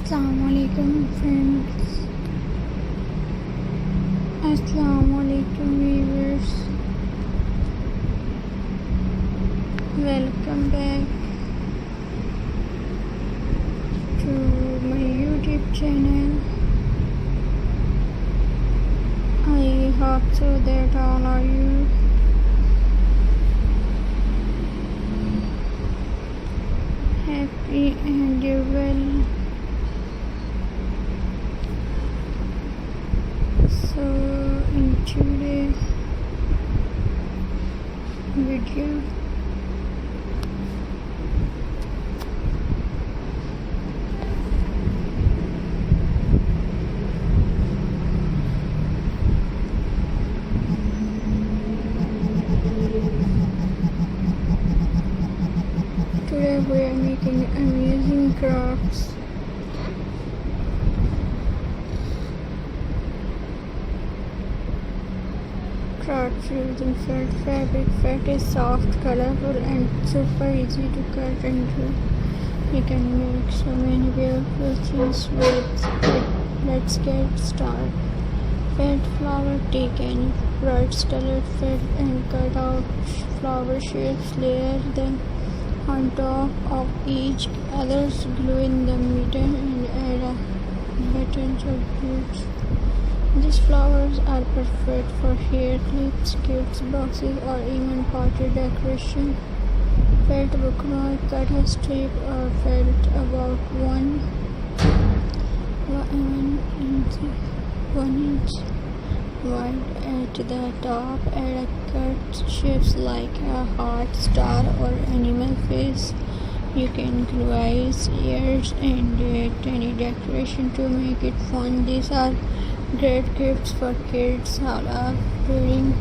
Assalamualaikum friends. Assalamualaikum viewers. Welcome back to my YouTube channel. I hope so that all of you happy and well. So in today's video we are making amazing crafts. Crafts using felt fabric. Felt is soft, colorful and super easy to cut and do. You can make so many beautiful things with it. Let's get started. Felt flower. Take any bright colored felt and cut out flower shapes. Layer them on top of each other's, glue in the middle and add a buttons or beads. These flowers are perfect for hair clips, gifts boxes or even party decoration. Felt bookmark. Cut a strip or felt about 1 inch wide at the top. Add a cut shapes like a heart, star or animal face. You can glue eyes, ears and tiny decoration to make it fun. These are great gifts for kids who love reading.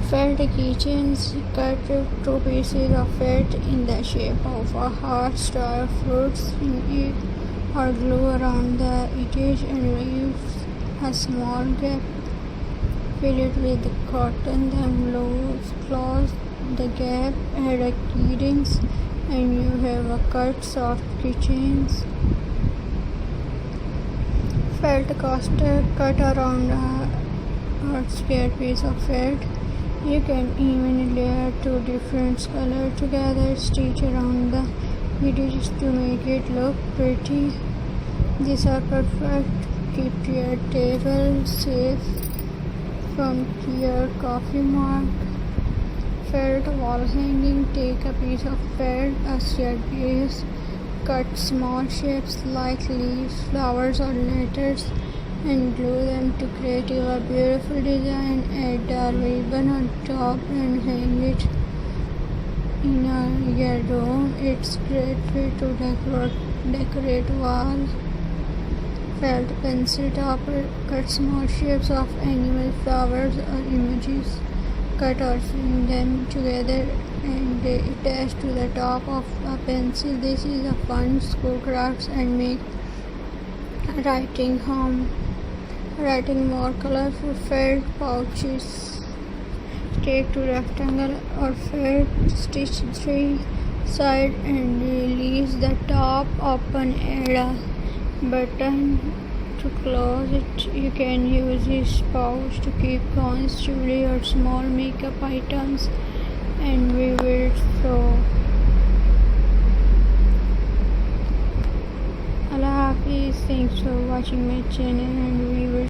Felt keychains. Cut 2 pieces of felt in the shape of a heart, star, fruits in it, or glue around the edge and leave a small gap. Fill it with cotton, then close the gap, add a key rings and you have a cut soft keychains. Felt coaster. Cut around a square piece of felt. You can even layer 2 different colors together, stitch around the edges to make it look pretty. These are perfect. Keep your table safe from your coffee mug. Felt wall hanging. Take a piece of felt, a shared base, cut small shapes like leaves, flowers or letters and glue them to create a beautiful design. Add a ribbon on top and hang it in your room. It's great way to decorate walls. Felt pencil topper. Cut small shapes of animal, flowers or images. Cut or seam them together and attach to the top of a pencil. This is a fun school crafts and make writing more colorful. Felt pouches. Take 2 rectangle or felt, stitch 3 sides and release the top open. Add a button to close it. You can use this pouch to keep coins, jewelry or small makeup items and we will throw. Allah Hafiz. Thanks for watching my channel and we will